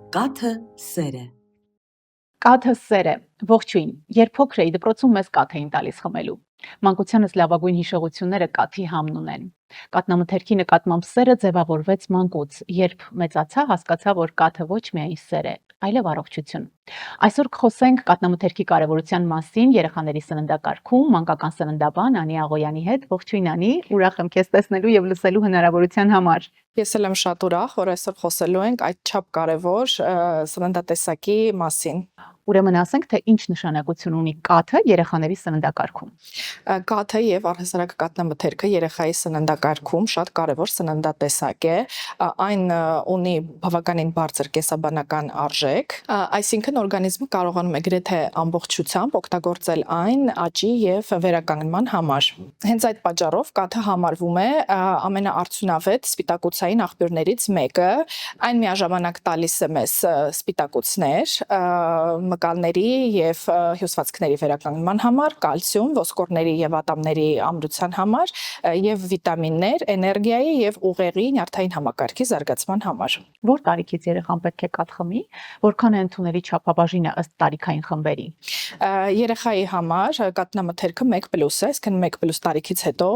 Կաթը սեր է։ Կաթը սեր է։ Ողջույն։ Երբ փոքր էի, դպրոցում մեզ կաթ էին տալիս խմելու։ Մանկությանս լավագույն հիշողությունները կաթի համն ունեն։ Կաթնամթերքի նկատմամբ սերը ձևավորվեց մանկուց, երբ մեծացա, հասկացա, որ կաթը ոչ միայն սեր է, այլև առողջություն։ Այսօր կխոսենք կաթնամթերքի կարևորության մասին երեխաների սննդակարգում մանկական սննդաբան Անի Աղոյանի հետ։ Ողջույն Անի, ուրախ եմ քեզ տեսնելու եւ լսելու հնարավորության համար։ Ես էլ եմ շատ ուրախ, որ այսօր խոսելու ենք այդչափ կարևոր սննդատեսակի մասին։ Ուրեմն ասենք, թե ինչ նշանակություն ունի կաթը երեխաների սննդակարգում։ Կաթը եւ առհասարակ կաթնամթերքը երեխայի սննդակարգում շատ կարևոր սննդատեսակ է։ Այն ունի բավականին բարձր կենսաբանական արժեք, այսինքն օրգանիզմը կարողանում է գրեթե ամբողջությամբ օգտագործել այն աճի եւ վերականգնման համար։ Հենց այդ պատճառով կաթը համարվում է ամենաարդյունավետ սպիտակուցային աղբյուրներից մեկը։ Այն միաժամանակ տալիս է մեզ սպիտակուցներ, մկալների եւ հյուսվածքների վերականգնման համար, կալցիում, ոսկորների եւ ատամների ամրության համար եւ վիտամիններ, էներգիայի եւ ուղեղի նյարդային համակարգի զարգացման համար։ Որ տարիքից երեխան պետք է կաթ խմի, որքան է ընդունելի չափաբաժինը ըստ տարիքային խմբերի։ Երեխայի համար կաթնամթերքը 1+ է, այսինքն 1+ տարիքից հետո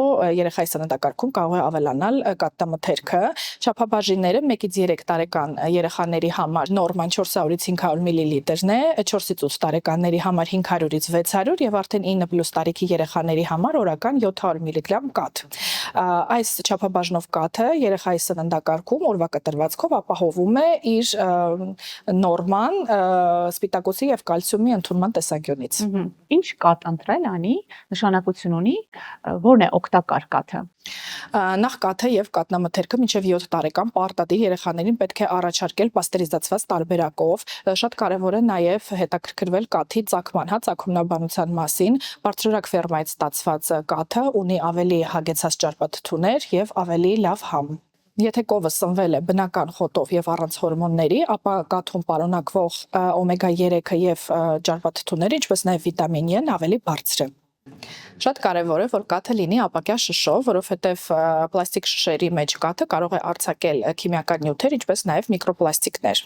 երեխայի սննդակարգում կարող է ավելանալ կաթնամթերքը։ Չափաբաժինները 1-ից 3 տարեկան երեխաների համար նորման 400-ից 500 մլ-ն է, 4-ից 8 տարեկանների համար 500-ից 600 եւ արդեն 9+ տարիքի երեխաների համար օրական 700 մգ կաթ։ Այս չափաբաժնով կաթը երեխայի սննդակարգում օրվա կտրվածքով ապահովում է իր նորման սպիտակուցի եւ կալցիումի ընդունման տեսանկյունից։ Ինչ կաթ ընտրել, Անի, նշանակություն ունի, որն է օգտակար կաթը։ Նախ կաթը եւ կաթնամթերքը մինչեւ 7 տարեկան պարտադիր երեխաներին պետք է առաջարկել պաստերիզացված տարբերակով։ Շատ կարեւոր է նաեւ հետաքրքրվել կաթի ծագման, ծագումնաբանության մասին։ Բարձրորակ ֆերմայից ստացված կաթը ունի ավելի հագեցած ճարպաթթուներ եւ ավելի լավ համ։ Եթե կովը սնվել է բնական խոտով եւ առանց հորմոնների, ապա կաթում պարունակվող օմեգա 3-ը եւ ճարպաթթուները, ինչպես նաեւ վիտամին E-ն ավելի բարձր է։ Շատ կարևոր է, որ կաթը լինի ապակյա շշով, որովհետև պլաստիկ շշերի մեջ կաթը կարող է արձակել քիմիական նյութեր, ինչպես նաև միկրոպլաստիկներ։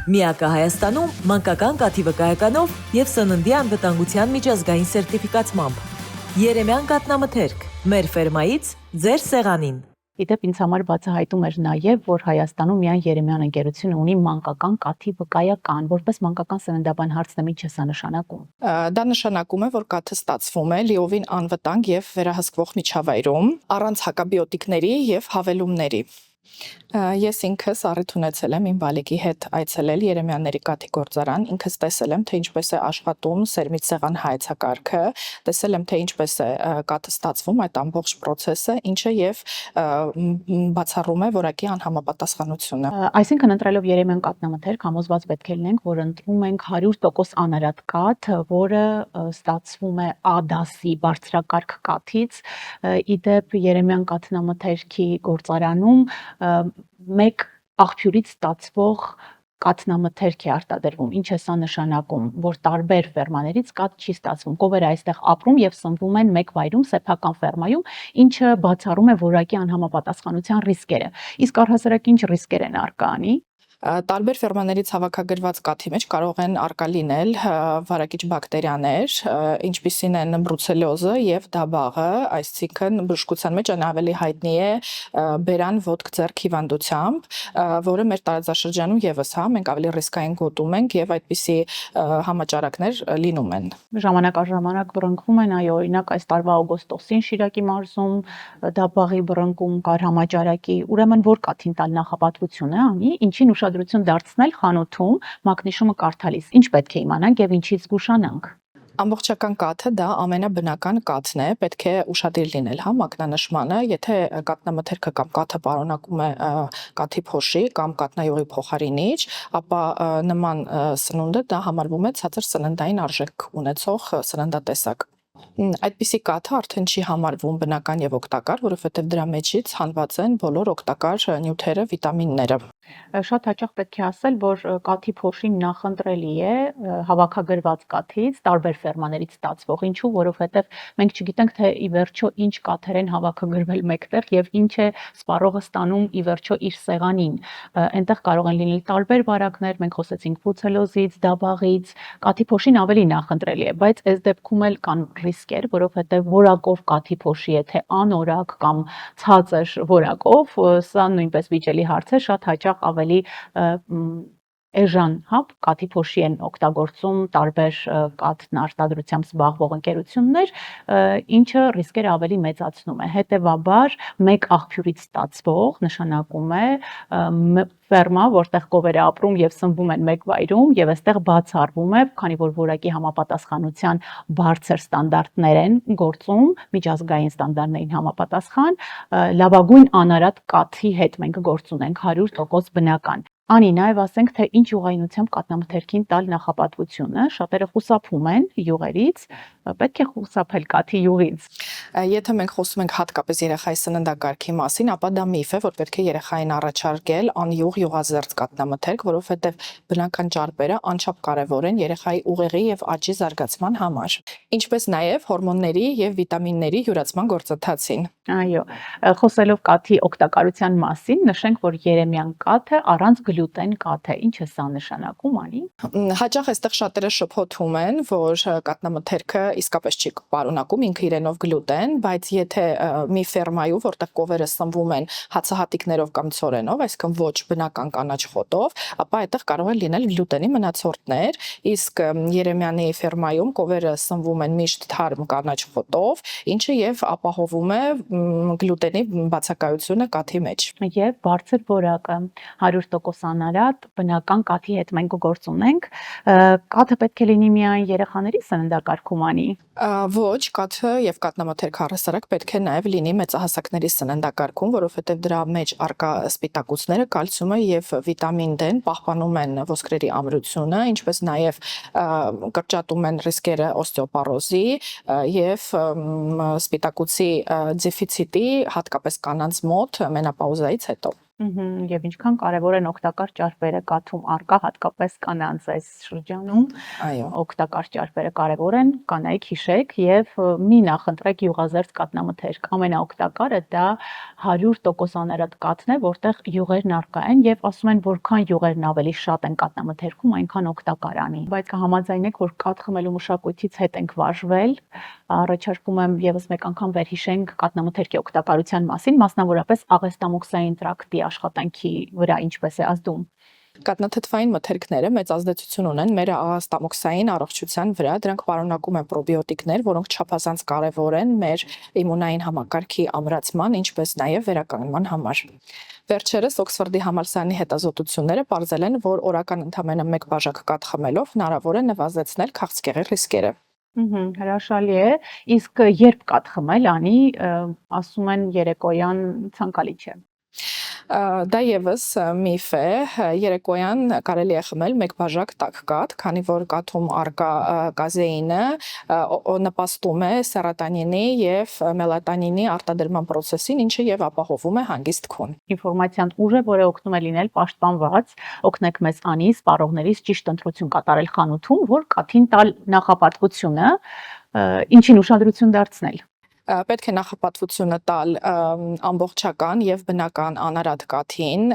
Միակը Հայաստանում մանկական կաթի վկայականով եւ սննդի անվտանգության միջազգային սերտիֆիկացմամբ։ Երեմյան կաթնամթերք, մեր ֆերմայից ձեր սեղանին։ Իդեպ ինձ համար բացահայտում էր նաև, որ Հայաստանում միայն Երեմյան ընկերությունը ունի մանկական կաթի վկայական, որպես մանկական սննդաբան հարցնեմ, ինչ է սա նշանակում։ Դա նշանակում է, որ կաթը ստացվում է լիովին անվտանգ եւ վերահսկվող միջավայրում, առանց հակաբիոտիկների եւ հավելումների։ Ես ինքս առիթ ունեցել եմ իմ բալիկի հետ այցելել Երեմյանների կաթի գործարան, ինքս տեսել եմ, թե ինչպես է աշխատում սերմից սեղան հայեցակարգը, տեսել եմ, թե ինչպես է կաթը ստացվում, այդ ամբողջ process-ը, ինչը եւ բացառում է որակի անհամապատասխանությունը։ Այսինքն ընտրելով Երեմյան կաթնամթերք համոզված պետք է լինենք, որ ընտրում ենք 100% անարատ կաթ, որը ստացվում է A դասի բարձրակարգ կաթից։ Իդեպ Երեմյան կաթնամթերքի գործարանում մեկ աղբյուրից ստացվող կաթնամթերք է արտադրվում։ Ինչ է սա նշանակում, որ տարբեր ֆերմաներից կաթ չի ստացվում։ Կովերը այստեղ ապրում եւ սնվում են մեկ վայրում, սեփական ֆերմայում, ինչը բացառում է որակի անհամապատասխանության ռիսկերը։ Իսկ առհասարակ ինչ ռիսկեր են առկա, Անի։ Տարբեր ֆերմաներից հավաքագրված կաթի մեջ կարող են առկա լինել վարակիչ բակտերիաներ, ինչպիսին են բրուցելոզը եւ դաբաղը, այսինքն բժշկության մեջ ավելի հայտնի է բերան ոտք ձեռք հիվանդությամբ, որը մեր տարածաշրջանում եւս մենք ավելի ռիսկային գոտում ենք եւ այդպիսի համաճարակներ լինում են։ Ժամանակ առ ժամանակ բռնկվում են, այո, օրինակ այս տարվա օգոստոսին Շիրակի մարզում դաբաղի բռնկում կար համաճարակի, ուրեմն որ կաթին տալ նախապատվությունը, Անի, ինչին ուշադրություն դարձնել խանութում մագնիշումը կարդալիս, ինչ պետք է իմանանք եւ ինչից զգուշանանք։ Ամբողջական կաթը դա ամենաբնական կաթն է, պետք է ուշադիր լինել մակնանշմանը, եթե կաթնամթերքը կամ կաթը պարունակում է կաթի փոշի կամ կաթնայուղի փոխարինիչ, ապա նման սնունդը դա համարվում է ցածր սննդային արժեք ունեցող սննդատեսակ։ Այդպիսի կաթը արդեն չի համարվում բնական եւ օգտակար, որովհետեւ դրա մեջից հանված են բոլոր օգտակար նյութերը, վիտամինները։ Շատ հաճախ պետք է ասել, որ կաթի փոշին նախընտրելի է հավաքագրված կաթից, տարբեր ֆերմաներից ստացվող։ Ինչու՞, որովհետև մենք չգիտենք, թե ի վերջո ինչ կաթեր են հավաքագրվել մեկտեղ եւ ինչ է սպառողը ստանում ի վերջո իր սեղանին։ Այնտեղ կարող են լինել տարբեր վարակներ, մենք խոսեցինք բուցելոզից, դաբաղից, կաթի փոշին ավելի նախընտրելի է, բայց այս դեպքում էլ կան ռիսկեր, որովհետև որակով կաթի փոշի, եթե անորակ կամ ցածր որակով, սա նույնպես վիճելի հարց է, շատ հաճախ ավելի էժան, հա, կաթի փոշի են օգտագործում տարբեր կաթն արտադրությամբ զբաղվող ընկերություններ, ինչը ռիսկերը ավելի մեծացնում է։ Հետևաբար, մեկ աղբյուրից ստացվող նշանակում է ֆերմա, որտեղ կովերը ապրում եւ սնվում են մեկ վայրում եւ այստեղ բացառվում է, քանի որ որակի համապատասխանության բարձր ստանդարտներ են գործում, միջազգային ստանդարտներին համապատասխան, լավագույն անարատ կաթի հետ մենք գործ ունենք 100% բնական։ Անի, նաև ասենք, թե ինչ յուղայնությամբ կաթնամթերքին տալ նախապատվությունը, շատերը խուսափում են յուղերից, պետք է խուսափել կաթի յուղից։ Եթե մենք խոսում ենք հատկապես երեխայի սննդակարգի մասին, ապա դա միֆ է, որ պետք է երեխային առաջարկել անյուղ յուղազերծ կաթնամթերք, որովհետև բնական ճարպերը անչափ կարևոր են երեխայի ուղեղի եւ աճի զարգացման համար, ինչպես նաև հորմոնների եւ վիտամինների յուրացման գործընթացին։ Այո, խոսելով կաթի օգտակարության մասին, նշենք, որ երեմյան կաթը առանց գլյուտեն կաթ է։ Ինչ է սա նշանակում, Անի։ Հաճախ այստեղ շատերը շփոթում են, որ կաթնամթերքը իսկապես չի պարունակում ինքը իրենով գլյուտեն, բայց եթե մի ֆերմայում, որտեղ կովերը սնվում են հացահատիկներով կամ ցորենով, այսինքն ոչ բնական կանաչ խոտով, ապա այդտեղ կարող են լինել գլյուտենի մնացորդներ, իսկ Երեմյանի ֆերմայում կովերը սնվում են միշտ թարմ կանաչ խոտով, ինչը եւ ապահովում է գլյուտենի բացակայությունը կաթի մեջ։ Եվ բարձր որակը 100% անարատ բնական կաթի հետ մենք գործ ունենք, կաթը պետք է լինի միայն երեխաների սննդակարգում, Անի։ Ոչ, կաթը եւ կաթնամթերքը առհասարակ պետք է նաեւ լինի մեծահասակների սննդակարգում, որովհետեւ դրա մեջ արկա սպիտակուցները, կալցիումը եւ վիտամին D-ն պահպանում են ոսկրերի ամրությունը, ինչպես նաեւ կրճատում են ռիսկերը օստեոպարոզի եւ սպիտակուցի դեֆիցիտի, հատկապես կանանց մոտ մենոպաուզայից հետո։ Եվ ինչքան կարևոր են օգտակար ճարպերը կաթում արկա, հատկապես կանանց այս շրջանում։ Այո։ Օգտակար ճարպերը կարևոր են, կանայք հիշեք եւ մի նախընտրեք յուղազերծ կաթնամթերք։ Ամենաօգտակարը դա 100% անարատ կաթն է, որտեղ յուղերն արկա են եւ ասում են, որքան յուղերն ավելի շատ են կաթնամթերքում, այնքան օգտակար անի։ Բայց կհամաձայնեք, որ կաթ խմելու մշակույթից հետ ենք վարժվել, առաջարկում եմ եւս մեկ անգամ վերհիշենք կաթնամթերքի օգտակարության մասին, մասնավորապես աղեստամոքսային տրակտի աշխատանքի վրա ինչպես է ազդում։ Կաթնաթթվային մթերքները մեծ ազդեցություն ունեն մեր աղաստամոքսային առողջության վրա, դրանք պարունակում են պրոբիոտիկներ, որոնք չափազանց կարևոր են մեր իմունային համակարգի ամրացման, ինչպես նաև վերականգնման համար։ Վերջերս Օքսֆորդի համալսարանի հետազոտությունները պարզել են, որ օրական ընդամենը 1 բաժակ կաթ խմելով հնարավոր է նվազեցնել քաղցկեղի ռիսկերը։ Հրաշալի է, իսկ երբ կաթ խմել, Անի, ասում են երեկոյան ցանկալի չէ։ Դա եւս միֆ է, երեկոյան կարելի է խմել 1 բաժակ տաք կաթ, քանի որ կաթում արկա կազեինը նպաստում է սերոտոնինի եւ մելատոնինի արտադրման process-ին, ինչը եւ ապահովում է հանգիստ քուն։ Ինֆորմացիան ուժ է, որը օգնում է լինել պաշտպանված, օգնեք մեզ Անի, սպառողներից ճիշտ ընտրություն կատարել խանութում, որ կաթին տալ նախապատվությունը, ինչին ուշադրություն դարձնել։ Պետք է նախապատվությունը տալ ամբողջական եւ բնական անարատ կաթին,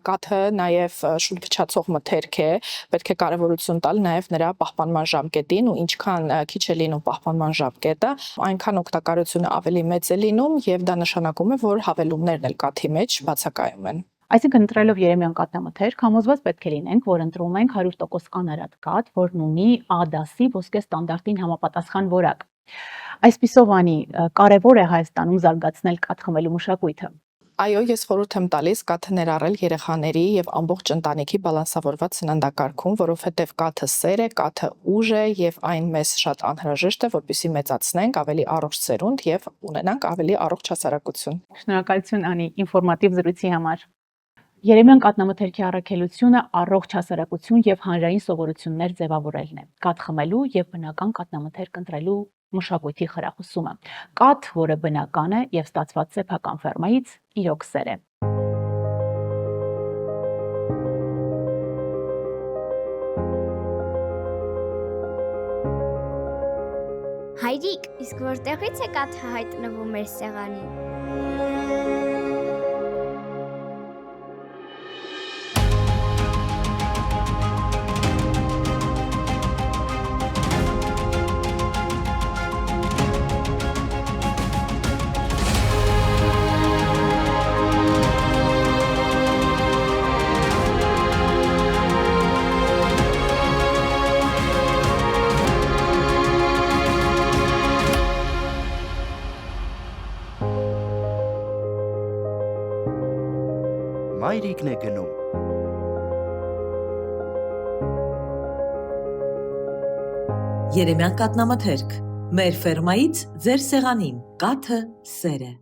կաթը նաեւ շուտ փչացող մթերք է, պետք է կարեւորություն տալ նաեւ նրա պահպանման ժամկետին ու ինչքան քիչ է լինում պահպանման ժամկետը, այնքան օգտակարությունը ավելի մեծ է լինում եւ դա նշանակում է, որ հավելումներն էլ կաթի մեջ բացակայում են։ Այսինքն ընտրելով երեմյան կաթնամթերք, համոզված պետք է լինենք, որ ընտրում ենք 100% անարատ կաթ, որն ունի A դասի ոսկե ստանդարտին համապատասխան որակ։ Այսպիսով, Անի, կարևոր է Հայաստանում զարգացնել կաթ խմելու մշակույթը։ Այո, ես խորհուրդ եմ տալիս կաթը ներառել երեխաների եւ ամբողջ ընտանիքի բալանսավորված սննդակարգում, որովհետեւ կաթը սեր է, կաթը ուժ է եւ այն մեզ շատ անհրաժեշտ է, որպեսզի մեծացնենք ավելի առողջ սերունդ եւ ունենանք ավելի առողջ հասարակություն։ Շնորհակալություն, Անի, ինֆորմատիվ զրույցի համար։ Երեմյան կաթնամթերքի առաքելությունը առողջ հասարակություն եւ հանրային սովորություններ ձևավորելն է։ Կաթ խմելու եւ բնական կաթնամթերք ընտրելու մշակույթի խրախուսումը։ Կաթ, որը բնական է եւ ստացված սեփական ֆերմայից, իրոք սեր է։ Հայրիկ, իսկ որտեղից է կաթը հայտնվում մեր սեղանին։ Մայրիկն է գնում։ Երեմյան կատնամթերք։ Մեր ֆերմայից ձեր սեղանին կաթը սեր է։